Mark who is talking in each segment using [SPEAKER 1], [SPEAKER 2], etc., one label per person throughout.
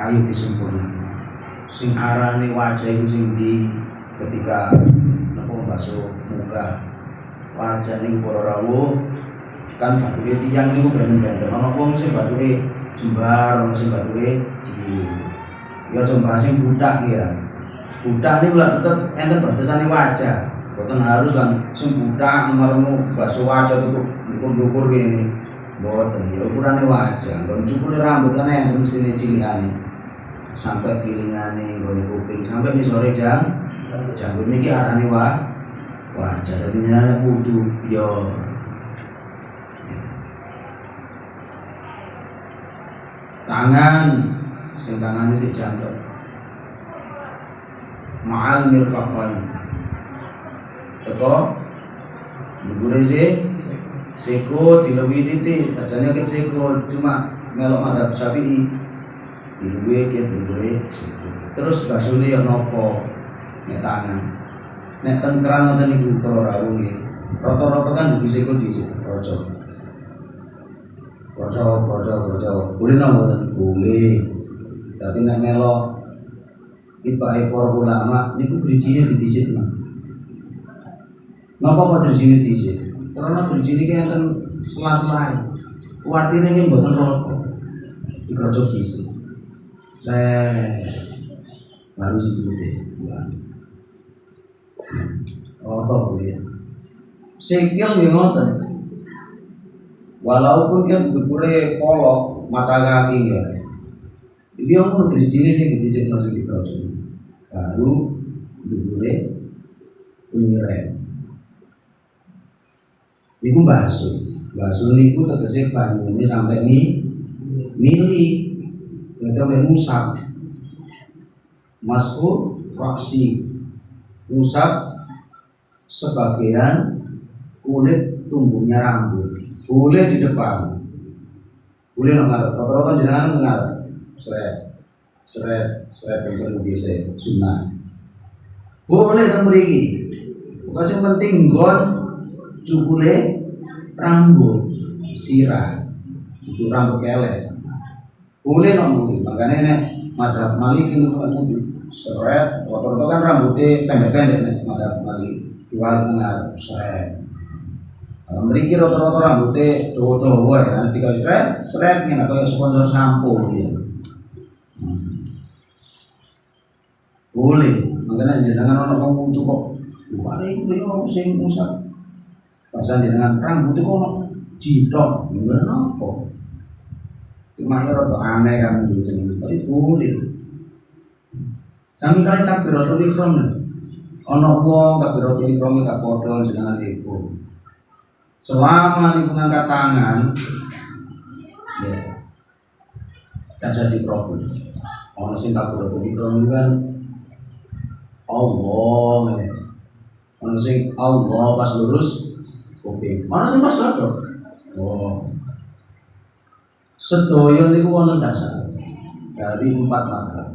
[SPEAKER 1] ayo disempurna. Sing arane wajah iku sing ndi ketika napa basuh muka wajah niku para rawuh kan bathuke tiyang niku benten-benten ana wong sing bathuke jembar ana sing bathuke cilik ya jembar sing budak ya budak niku lak tetep enten batasane wajah boten harus kan sing budak ngaremu basuh wajah tutup dukur-dukur ngene boten ya ukurane wajah kon cukule rambut kan enten mestine cilikane sampai pilingane nggone kuping sampai misore janggut niki arane wajah dadi nyana kudu yo tangan sing tangane sik jangkep ma'al mirfaqain teko mbure seko dilewi titik ajane ket seko cuma melok madhab Syafi'i diluwe ket mbure terus basune ya nopo nek tangan nek ten keran ngoten niku para rawuh nggih rata-rata kan bisa ikut di rojo boleh napa boleh tapi nek melo ibake para ulama niku drijine didisit napa kok drijine didisit karena drijine ki enten sela-selae kuwatine nggih mboten rata digrojok disit baru sebelumnya roto ya sikil nggih ngoten walaupun kan dukure kolok mata kaki ya iki omong drijine iki disikno sing dikrojok baru dukure penyirem niku basuh niku tegese banyune sampai mili kita musab masku roksi musab sebagian kulit tumbuhnya rambut boleh di depan boleh ngarep rata-rata jenengan ngarep seret bentuk biasa sunah boleh teng mriki pokoke sing penting nggon cukule rambut sirah itu rambut kelek boleh nongol, makanya nek madhab Maliki itu kan seret, rata-rata kan rambutnya pendek-pendek nek madhab Maliki diwali ngarep seret. Kalau mereka rata-rata rambutnya dawa-dawa ya, nanti kalau seret nih kayak sponsor sampo gitu. Boleh, makanya jenengan orang ngomong itu kok, bukan itu dia orang sing usah. Pasal jenengan rambutnya kok orang jidok, enggak apa. Cuma ya rada aneh kan jenengan tapi boleh. Sami kali takbiratul ihram. Ana wong takbiratul ihram gak padha jenengan iku. Selama niku ngangkat tangan ya gak jadi problem. Ana sing takbiratul ihram kan Allah ya. Ana sing Allah pas lurus kuping. Ana sing pas dodok. Oh. Sedaya niku wonten dasar dari 4 mazhab.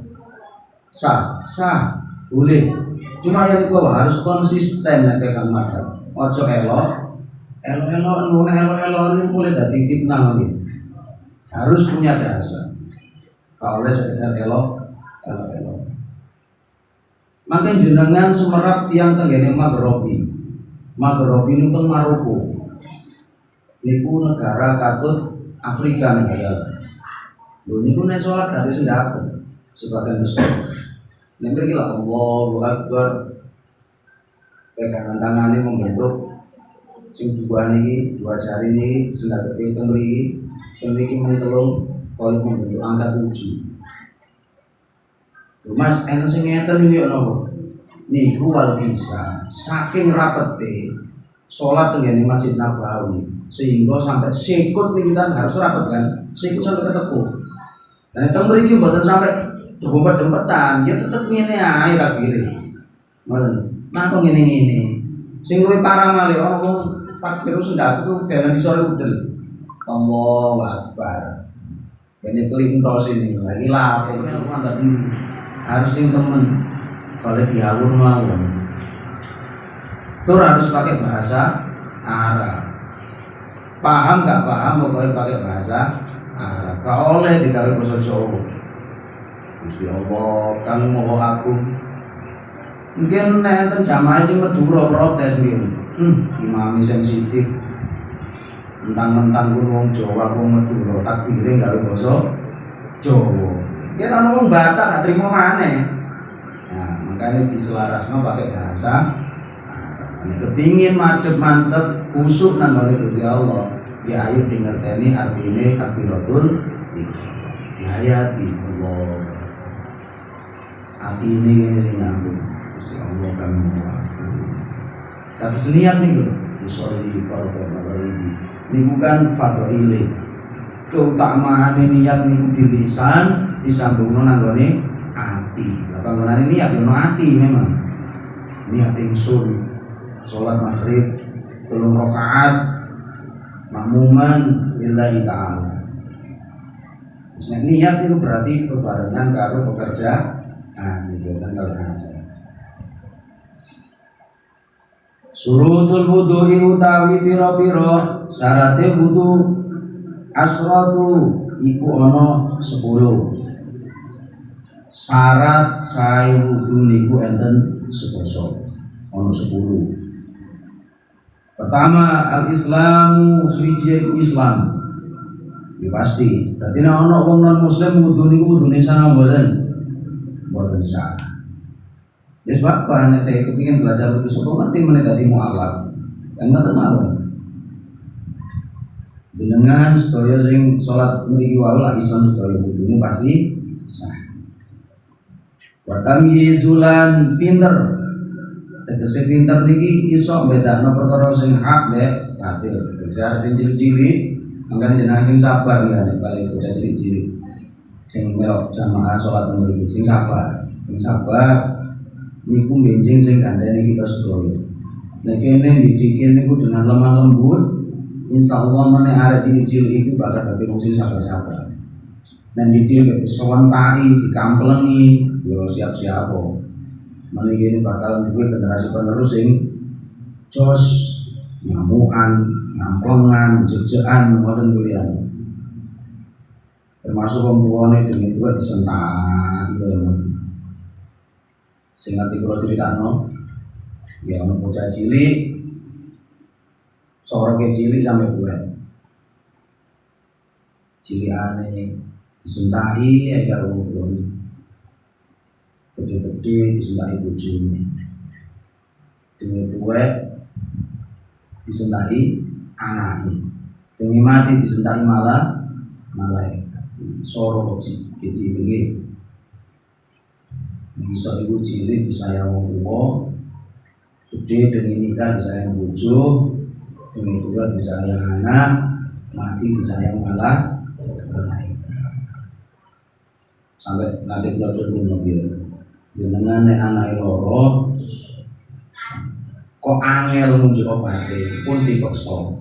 [SPEAKER 1] Sah, boleh. Cuma yang niku harus konsisten nek pegang mazhab. Ojo elok niku boleh dadi fitnah nggih. Harus punya dasar. Kalau sekedar elok. Mangken jenengan semerap tiang tenggene Maghribi. Maghribi niku teng Maroko. Niku negara katut Afrika negara. Lho niku nek salat gak sendako sebagian besar. Nek mriki lah Allahu Akbar. Pegangan tangan ini membentuk sing dua niki, 2 jari niki sendake teng mriki, sing niki mung telung kaya membentuk angka 7. Lho Mas, enten sing ngeten iki yo napa? Niku wal bisa saking rapete salat teng Masjid Nabawi. Sehingga sampai sikut nih kita harus rapat kan sikut sampai ketekuk dan itu mriki mboten sampai dempet-dempetan ya tetep ngene ae takbire ngoten napa ngene sing luwih parah malih ana wong takbir sendak ku dalan isore udel Allahu Akbar kene kelintos ini lagi lah harus sing temen kalau dialun mawon tur harus pakai bahasa Arab. Paham gak paham pokoknya pakai bahasa Arab. Gak oleh digawe bahasa Jawa. Gusti Allah kang maha agung. Mungkin nek enten jamaah sing Madura protes nggih. Imam sensitif. Mentang-mentang wong Jawa wong Madura takbire gawe basa Jawa. Yen ana wong Batak gak trimo maneh. Nah, makanya diselarasno pakai bahasa. Nek kepingin madhep mantep khusuk nang ngene Gusti Allah, ya ayo dingerteni artine takbiratul ihram. Dihayati Allah. Artine ngene sing nyambung. Gusti Allah kan kata seniat niku usolli fardhu maghrib niku kan fadhile keutamaan niat niku di lisan disambungno nang gone ati. Lah panggonane niat yo ati memang. Niat ingsun salat maghrib 3 rakaat makmuman lillahi ta'ala. Nek niat itu berarti bebarengan karo pekerjaan gitu kan kalau bahasa. Surutul wudu'i utawi pira-pira syarate wudu asratu iku ana 10. Syarat sae wudu niku enten 11. Ana 10. Pertama al-Islamu suci iku Islam. Ya pasti. Dadi nek ana wong non muslim wudu niku wudune sah mboten? Mboten sah. Ya sebab nek kepengin belajar wudu sapa ngerti meneh dadi mualaf. Kan mboten mawon. Jenengan sedaya sing salat mriki wae lah Islam sedaya wudune pasti sah. Wa tamyizulan pinter. Tegese pinter niki iso bedakno perkara sing hak mek batil. Tegese sing cilik-cilik mangkane jenengan sing sabar ya nek kali bocah cilik-cilik sing melok jamaah salat mriki sing sabar. Sing sabar niku benjing sing gandeni kita sedaya. Nek kene didikir niku dengan lemah lembut, insyaallah meneh arek cilik-cilik iku bakal dadi wong sing sabar-sabar. Nek didikir disontai, dikamplengi, yo siap-siap kok. Meniki ini bakalan duwe generasi penerus sing jos ngamukan, ngamplengan, jejekan ngoten kuliah. Termasuk wong tuane dene tuwa disentak ya. Sing ngerti kula critakno ya ana bocah cilik soroke cilik sampe tuwek. Cilikane disentaki ya karo wong tuane. Gede-gede disentaki bojone. Dene tuwek disentaki anake. Dene mati disentaki malah malaikat. Soro cilik iki. Bisa ibu cilik disayang wong tuwa, gede dengan nikah disayang bojo, dengan tua disayang anak, mati disayang malah malaikat. Sampai nanti kita coba mobil, jenengan nek anake loro, kok angel nunjuk obate pun dipaksa,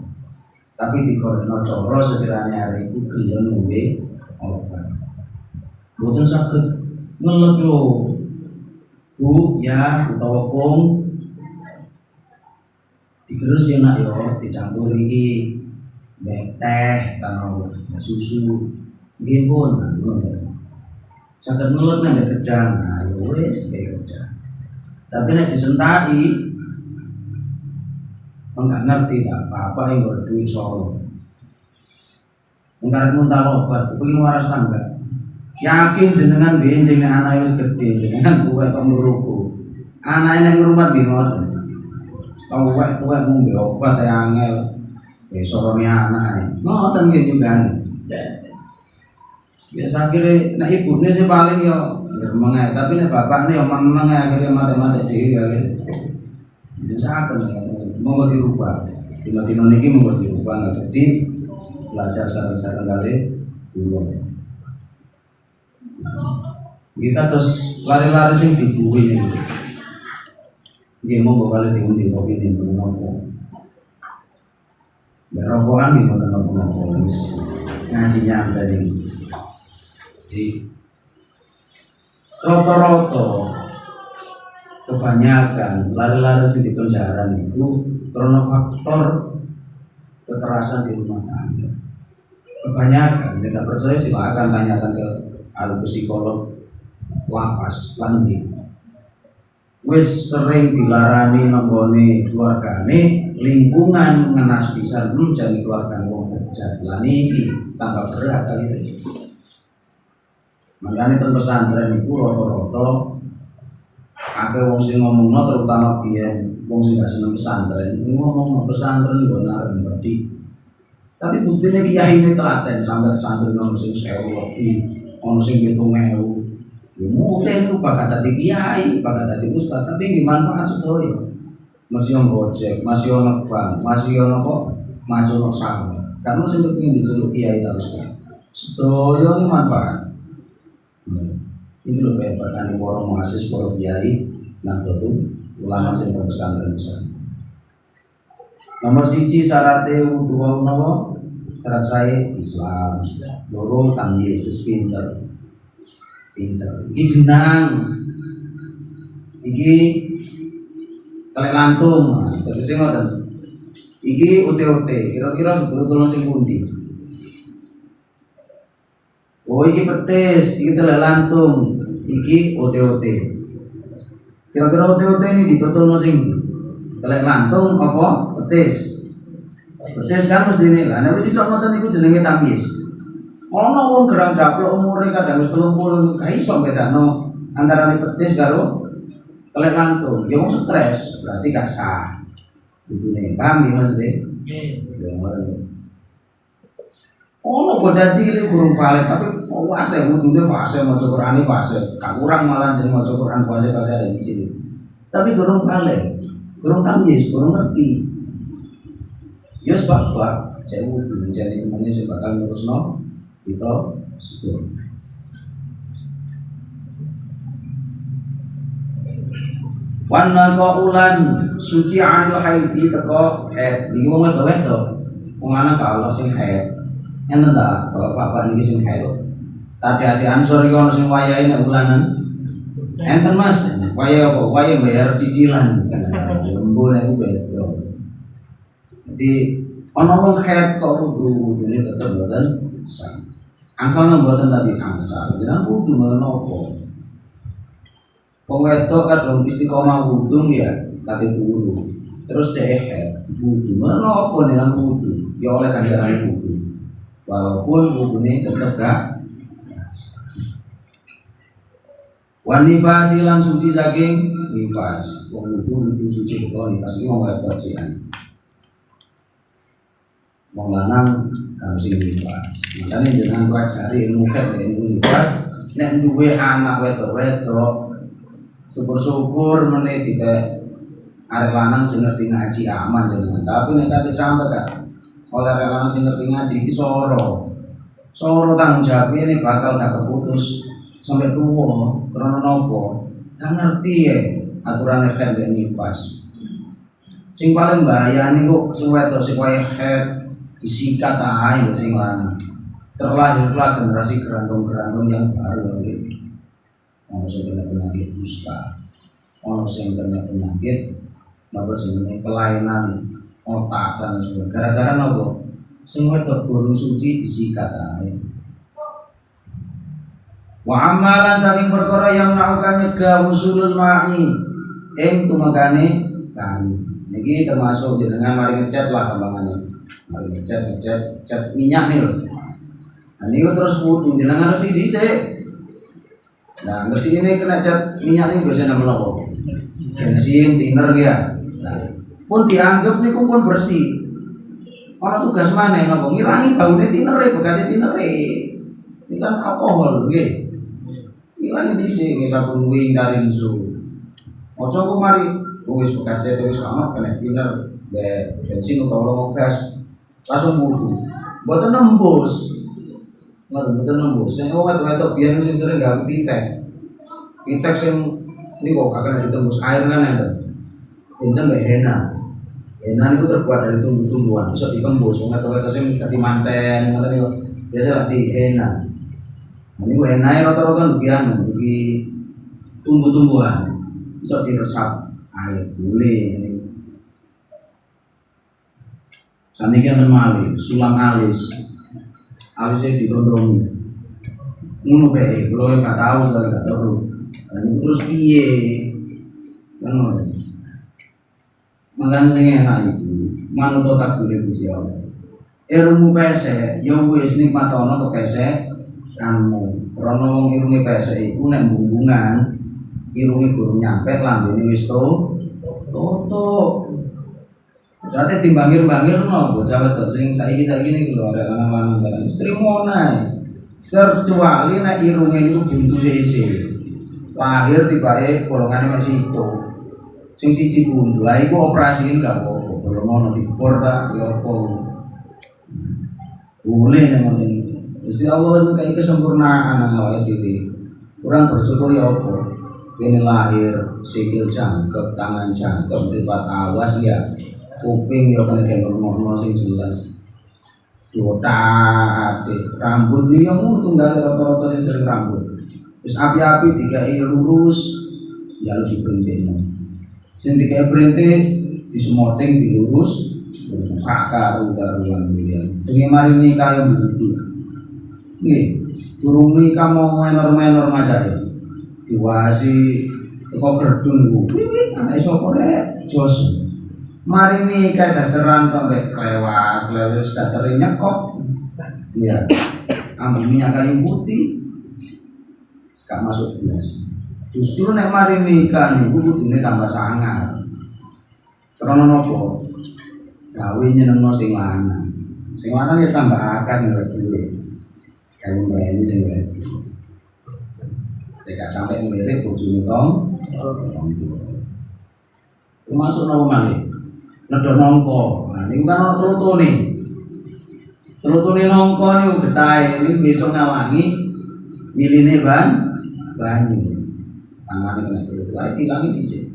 [SPEAKER 1] tapi dikoreno cara sekiranya arek iku gelem ngombe obat. Mboten saged ngelep lho. Bu, ya, utawa kong digerus ya nak yo, dicampur iki mek teh, tanau susu, nggih pun, saged ngelut nang gedang, nah yo wis kaya gedang. Tapi nek disentaki, enggak ngerti tak apa-apa yang berduit solo. Engkarep muntah obat, kepengin waras tangga. Yakin jenengan benjing nek anake wis gedhe, jenengan tuwek kok nguruku. Anake nang ngrumat nggih ngoten. Tuwek ngombe obat ya angel. Sorone anake. Ngoten nggih jugane. Biasa akhirnya nek ibune sing paling yo gremeng ae, tapi nek bapakne yo meneng akhirnya mate-mate dhewe akhirnya. Biasa akan monggo dirubah. Dina-dina niki monggo dirubah jadi belajar sareng-sareng kali kula. Kita terus lari-lari sing dibuwi niku. Nggih monggo kali diundi kopi ning menapa. Ya rokokan nggih mboten napa-napa wis ngaji nyantai iki. Jadi rata-rata kebanyakan lari-lari sing di penjara niku karena faktor kekerasan di rumah tangga. Kebanyakan, tidak percaya silakan tanyakan ke ahli psikolog. lapas landi wis sering dilarani nenggone keluargane lingkungan ngenas pisan jadi keluarga wong bejat lan iki tambah berat kali ini. Makanya teng pesantren iku rata-rata akeh wong sing ngomongno terutama biyen wong sing gak seneng pesantren ngomong pesantren nggo narep berdi. Tapi buktine kiai ini telaten sampai santri ono sing 1000 lebih, ono sing 7000. Ya mungkin itu bakal dadi kiai, bakal dadi ustaz, tapi gimana manfaat sedoyo. Masih ono gojek, masih ono bank, masih ono kok macono sawah. Karena sing kepengin diceluk kiai terus kan. Sedoyo ini manfaat. Ini lho kayak berkani para mahasiswa, para kiai, nahdlatul ulama sing pesantren pesantren. Nomor 1 syaratnya wudu napa? Syarat saya Islam. Loro tamyiz wis pinter. Iki jenang. Iki kalih lantung. Tegese ngoten. Iki UT-UT. Kira-kira betul-betul sing pundi? Oh iki petis, iki telek lantung, iki OT-OT. Kira-kira OT-OT ini ditutulno sing ndi? Telek lantung apa petis? Petis kan mesti ini lah. Nek wis iso ngoten iku jenenge tamyiz. Ono wong gerang daplok umure kadang wis 30 gak iso bedakno antarané petis karo telek lantung. Ya wong stres, berarti gak sah. Ditune paham ya maksudnya? Nggih. Ono bocah cilik burung balik tapi fase wudune fase maca Qur'ane fase. Gak kurang malah jeneng maca Qur'an fase ada di sini. Tapi durung balik, durung tamyiz, durung ngerti. Ya sebab cek wudu menjadi temannya sing bakal ngurusno kita syukur. Wana qaulan suci anil haidi teko haid. Iki wong wedok-wedok. Wong lanang ka Allah sing haid. Enten ta kalau bapak niki sing haid. Tadi-adi ansor iki ono sing wayahe nek bulanan. Enten Mas, wayahe apa? Wayahe bayar cicilan. Lembur niku beda. Jadi ono wong haid kok wudune tetep mboten sah. Angsal mboten tadi angsal. Jenengan wudu menapa? Wong wedok kadung istiqomah wudu ya kate turu. Terus dhek haid wudu. Menapa nek wudu? Ya oleh ganjaran wudu. Walaupun wudune tetep gak wanifasi lan suci saking nifas. Wong wudu suci kok nifas iki wong wedok cian. Wong lanang harus nifas. Makanya jangan pelajari ilmu nifas. Nek duwe anak wedok-wedok syukur-syukur meneh dite arek lanang sing ngerti ngaji aman jenengan. Tapi nek kate sampe kan oleh arek lanang sing ngerti ngaji iki soro tanggung jawab ini bakal gak keputus sampai tua karena nopo gak ngerti ya aturan head dan nifas. Sing paling bahaya niku sing wedok sing wayah head disikat ae sing lanang. Terlahirlah generasi gerandong-gerandong yang baru lagi. Ono sing kena penyakit kusta, ono sing kena penyakit nopo jenenge kelainan otak dan sebagainya. Gara-gara nopo? Sing wedok burung suci disikat ae. Wa amalan saking perkara yang melakukan nyegah usulul ma'i ing tumagane banyu. Niki termasuk jenengan mari ngecat lah gampangane. Mari ngecat minyak nih lho. Nah niku terus wudu jenengan harus dhisik. Nah, bersih ini kena cat minyak ini biasanya nama apa? Bensin, thinner ya. Nah, pun dianggap ini pun bersih. Orang tugas mana yang ngomong ngilangi baunya thinner bekasnya thinner. Ini kan alkohol, gitu. Ngilangi di sini sabun wing dari itu. Ojo aku mari, wis bekasnya terus kamu kena thinner, bensin atau orang gas langsung butuh. Buat nembus. Nggak betul nembus. Yang waktu biar sih sering gak pitek yang ini kok kakak ditembus air kan ada. Ini nggak henna itu terbuat dari tumbuh-tumbuhan bisa ditembus. Waktu sih di manten, biasa lah di henna. Ini gue henna rata-rata bagi tumbuh-tumbuhan bisa diresap air boleh. Ini saniki yang mali sulam alis alisnya ditodongi ngono bae kalau nggak tahu sekali nggak tahu terus piye kan ngono makanya sing enak itu manut otak dhewe Gusti Allah ilmu pesek ya wis nikmatono kepesek kamu krana wong irunge pesek iku nek bumbungan irunge gurung nyampe lambene wis tutup jate timbangir-bangir no bocah wedok sing saiki niki lho arek lanang-lanang kan trimo nae kecuali nek irunge niku buntu sisi lahir tibake golongane mek situ sing siji buntu lah iku operasi gak apa-apa belum ono dipur ta ya apa boleh nek ngoten Gusti Allah wis ngkai kesempurnaan nang awake dhewe kurang bersyukur ya apa kene lahir sikil jangkep tangan jangkep lipat awas ya kuping ya kena ngomong sing jelas dotate rambut iki yang tunggal rata-rata sing sering rambut wis api-api digawe lurus ya lebih berhenti sing digawe berhenti disemoting dilurus terus karuan milian dengan mari nikah yang butuh nggih durung nikah mau menor-menor aja diwasi teko gerdun kuwi ana sapa rek jos mari nikah dasteran tok mek klewas daster nyekop ya ambil minyak kayu putih gak masuk belas justru nek mari nikah niku kudune tambah sangar karena nopo gawe nyenengno sing lanang ya tambah akeh ngelek duwe kayak mbene sing ngelek nek sampai ngelirik bojone tong termasuk nopo malih nedha nangka nah niku kan ana trutune nangka niku getahe niku iso ngawangi miline banyu tangane kena trut ae tilangi dhisik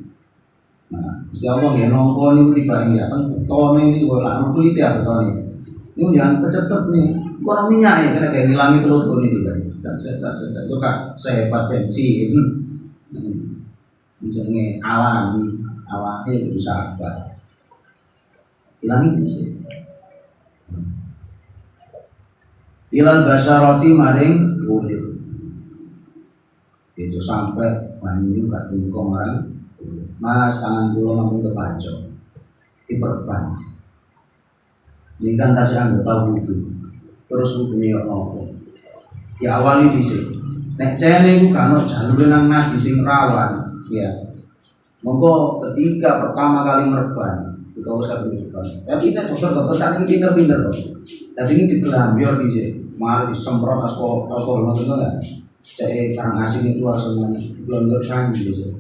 [SPEAKER 1] nah Gusti Allah nggih nangka niku dibanding ya teng betone niku lak kulit ya betone niku jangan pecetep nih kok minyak ya kena kayak ngilangi trut kok niku Pak yo Kak sehebat bensin jenenge alami awake bisa sabar hilangi bisa ilal basyarati maring kulit itu sampai banyu gak tunggu marang mas tangan kula mampun kepacok diperban ini kan tasih anggota wudhu terus wudhu ini apa diawali dhisik nek cene iku kan jalur nang nadi sing rawan ya monggo ketika pertama kali merban kita usah berdebat tapi kita dokter saat ini pinter-pinter kok tapi ini digelambior dhisik mari disemprot alkohol ngoten kan cek karang asin itu langsung digelambior kan gitu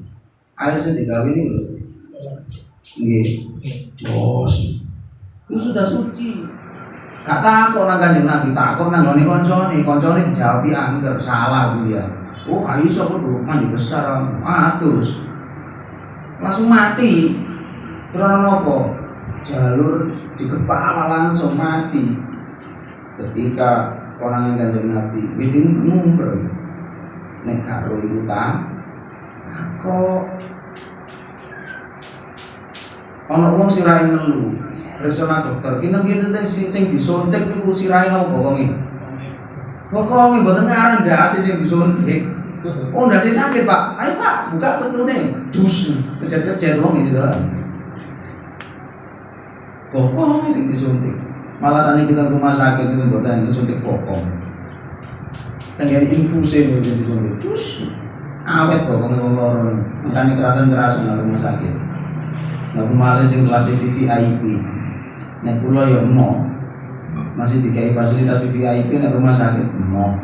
[SPEAKER 1] air sing digawe ini lho nggih jos itu sudah suci gak takut orang Kanjeng Nabi takut nang ngene koncone dijawab angger salah dia oh ayo iso kok mandi besar atus langsung mati karena nopo jalur di kepala langsung mati ketika orang yang Kanjeng Nabi bikin ngumper nek karo iku ta kok ana wong sirahe ngelu resona dokter kinten-kinten sing disuntik niku sirahe napa bokonge mboten ngaran ndase sing disuntik oh ndase sakit Pak ayo Pak buka petune dus kejet-kejet wong iki bokong sing disuntik malah sane kita rumah sakit itu mboten disuntik bokong tenggene infusi niku disuntik dus awet bokong wong loro makane kerasan-kerasan nang rumah sakit nah malah sing kelas VIP nek kula ya mau masih dikai fasilitas VIP nek rumah sakit mau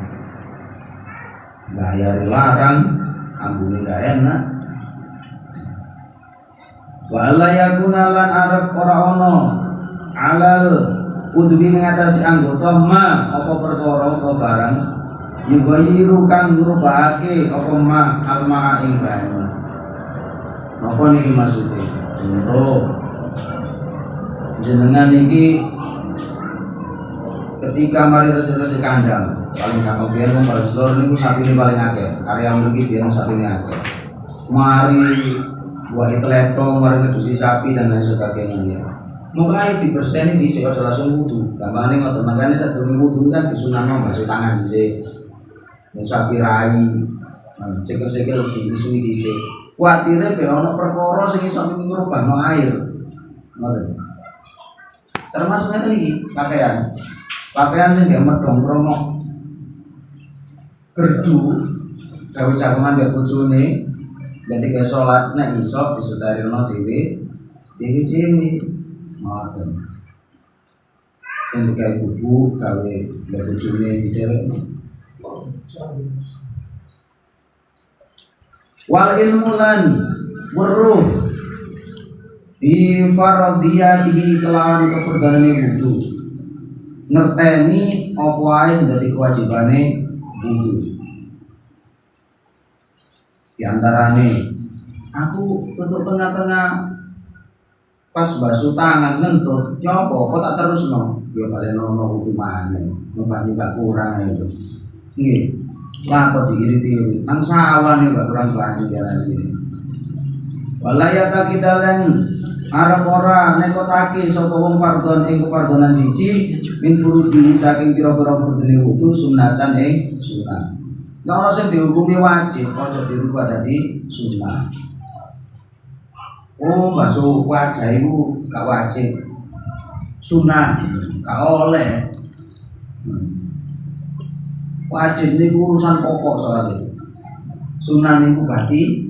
[SPEAKER 1] bayar larang ambune gak enak wala yakuna lan arep ora ono alal udwi ngatasi anggota ma apa perkara apa barang yugayiru kang ngrubahake apa ma alma ing banyu apa niki maksude contoh jenengan iki ketika mari resik-resik kandang paling gampang biyen wong Palestor niku sapine paling akeh area mriki biyen sapine akeh mari buat itu lepro, mari ngedusi sapi dan lain sebagainya. Muka air dibersihkan di sini langsung wudhu. Gampang nih ngotot makanya satu wudhu kan disunahno basuh tangan di sini. Musa kirai, sekel-sekel diisu-isu. Kuatire be ana perkara sing iso ngrubahno air. Ngoten. Termasuk ngeten iki, pakaian. Pakaian sing gak medhong kromo gerdu gawe jagongan mbek bojone, ketika sholat nek iso disedarirno dhewe. Ngoten. Sing digawe bubu gawe mbek bojone dhewe. Wal ilmu lan weruh bi faradiyatihi kelawan keperdanane wudu. Ngerteni apa wae sing dadi kewajibane wudu. Di antarane aku tutup tengah-tengah pas basuh tangan ngentut, ya apa tak terusno? Ya balen ono wudu maneh. Numpani gak kurang itu. Nggih. Lah kok diirit-irit nang sawah nih gak kurang banyak jalan sini. Walayata kita lan arep ora nekotake sapa wong pardon ing kepardonan siji min furudi saking pira-pira fardune wudu sunatan ing sunat. Nek ana sing dihukumi wajib aja dirubah dadi sunat. Oh, basuh wajah iku gak wajib. Sunat gak oleh. Wajib niku urusan pokok soalnya. Sunnah niku batine.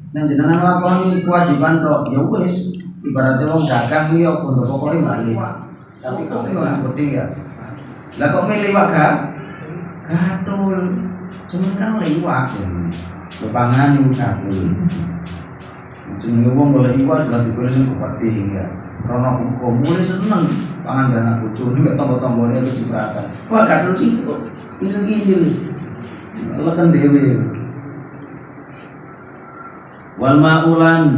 [SPEAKER 1] Nek jenengan lakoni kewajiban tok, ya wis. Ibaratnya wong dagang iki ya bondo pokoke bali. Tapi kok ora penting ya. Lah kok milih wak gatul. Cuman kan liwat ya. Kepangan niku gatul. Jenenge wong golek iwak jelas digolek sing penting ya. Rono hukum mulai seneng pangan dana bojone mek tangga-tanggane wis diperhatikan. Wah gatul sih kok. Indil-indil. Leken dhewe. Wal ma'ulan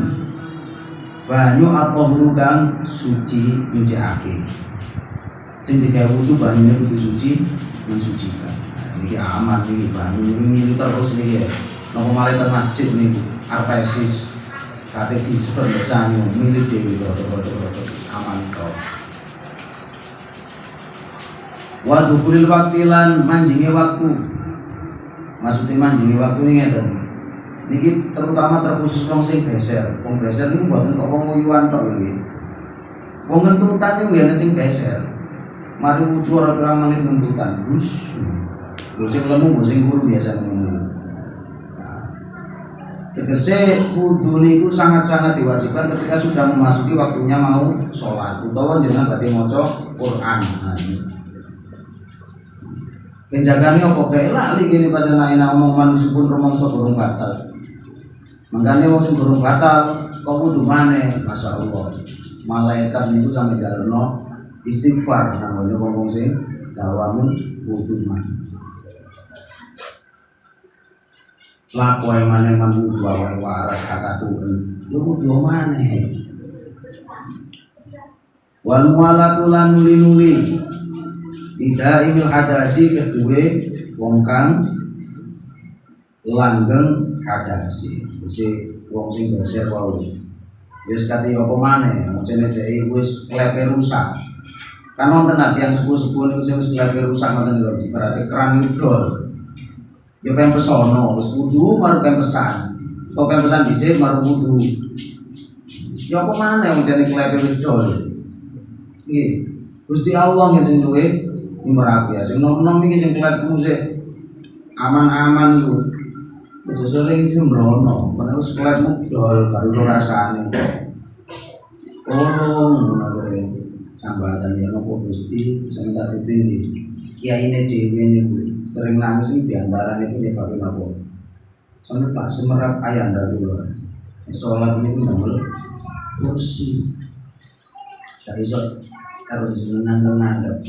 [SPEAKER 1] banyu atau kang suci nyucikake. Sing digawe wudu banyune kudu suci mensucikan. Niki aman iki banyu ini terus niki ya. Napa malih teng masjid niku artesis kate disetor besanyu milih dhewe rodo-rodo aman kok. Wa dukulil waktu lan manjinge waktu. Maksudnya manjinge waktu ini ngeten. Niki terutama terkhusus wong sing beser. Wong beser niku mboten kok wong nguyuan tok lho. Wong ngentutan niku ya sing beser. Mari wudu ora pirang menit ngentutan. Terus sing lemu sing guru biasa ngono. Tegese wudu niku sangat-sangat diwajibkan ketika sudah memasuki waktunya mau sholat utawa jenengan badhe maca Quran. Penjagane apa kae lali kene pas enak omongan meskipun rumangsa durung batal. Mangkane wong sing durung batal kok wudu maneh, masyaallah. Malaikat niku sampe jalurno istighfar nangone wong sing dawamu wudu maneh. Laku yang mana yang wudu awake waras kakatuken. Yo wudu maneh. Wal mualatu lan nuli-nuli. Tidak imil hadasi kedue wong kang langgeng hadasi. Mesti wong sing beser wae. Wis kate apa maneh, mocene dhek wis klepe rusak. Kan wonten ati yang sepuh-sepuh niku sing wis klepe rusak ngoten lho, berarti keran idol. Ya pempes ono, wis wudu baru pempesan. Atau pempesan dhisik baru wudu. Ya apa maneh wong jane klepe wis dol. Nggih. Gusti Allah nggih sing duwe merapi ya. Sing nom-nom iki sing kletmu sik aman-aman iku. Aja sering sembrono, karena wis kletmu dol baru rasane. Oh, ngono kare. Sambatan ya nopo Gusti sing tak ditinggi. Kiyaine dhewe niku sering nangis iki diantarane penyebab napa. Sampe tak semerap ayanda kula. Salat niku ndamel kursi. Gak iso karo jenengan ngadep.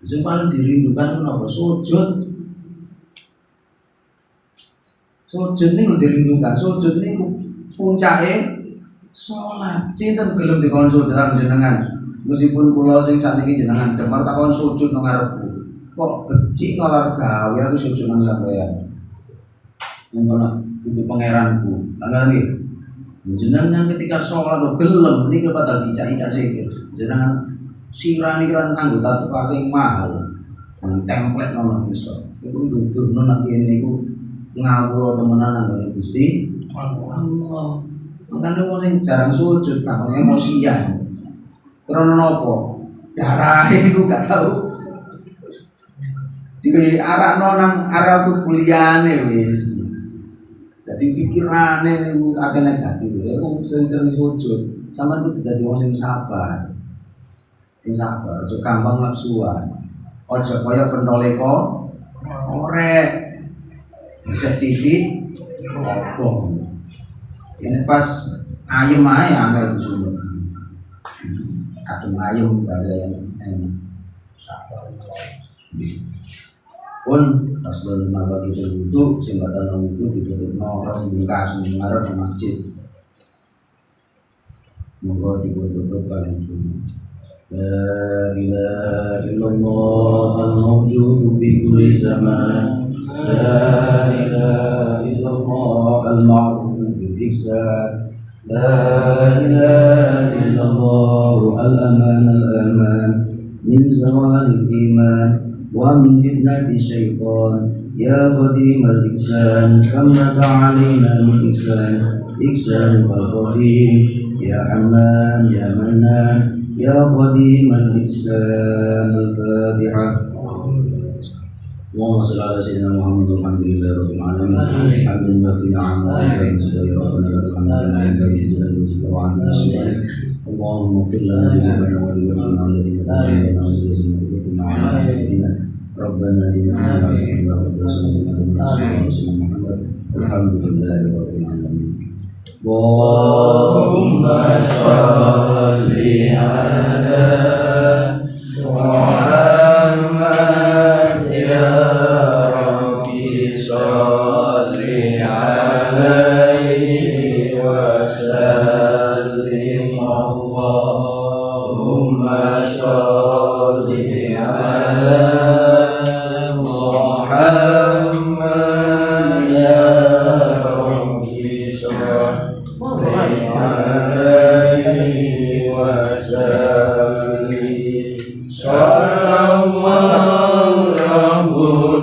[SPEAKER 1] Sing paling dirindukan napa sujud. Sujud niku dirindukan, sujud niku puncake salat. Sinten gelem dikon sujud jenengan? Meskipun kula sing sakniki jenengan demar takon sujud nang ngarepku. Kok becik ngalar gawe aku sujud nang sampeyan. Ngono itu pangeranku. Lah nggih. Jenengan ketika sholat gelem niki padahal dicak-cak sikil. Jenengan sirah niki kan anggota paling mahal. Template nomor iso. Iku nuturno nang kene iku ngawur temenan nang Gusti Allah. Makane wong sing jarang sujud gampang emosian. Karena napa? Darah iku gak tau di arakno nang area kuliahane wis. Dadi pikirane niku akeh negatif. Iku sering-sering sujud. Sampeyan kudu dadi wong sing sabar. Sing sabar, aja gampang nafsuan. Aja kaya pentoleko orek. Bisa titik obong. Ini pas ayem ae angel sumber. Adem ayem bahasa yang enak. Pun pas lima bagi berwudu, jembatan wudu ditutup orang buka semengarap di masjid. Moga ditutup kalian semua. La ilaha illallah al-mawjudu fi kulli zaman. La ilaha illallah al-ma'rufu bil-ihsan. La ilaha illallah al-aman al-aman min zawalil iman wa min fitnati syaitan. Ya qadimal ihsan kam nata alaina min ihsan qadim. Ya Aman ya Manan ya qadimal ihsan. Al-Fatihah. Allahumma shalli ala sayyidina Muhammad walhamdulillahi rabbil alamin. Hamdan fi ni'am wa bain subhanahu wa ta'ala alhamdulillahi wa ala Allahumma fir lana dhunubana wa liwalidina alladhina tabi'una wa zurriyyatuna ma'ana Rabbana inna nas'aluka Muhammad walhamdulillahi rabbil alamin. Allahumma shalli ala Muhammad ya Rabbi shalli alaihi wa sallim. Allahumma shalli ala Muhammad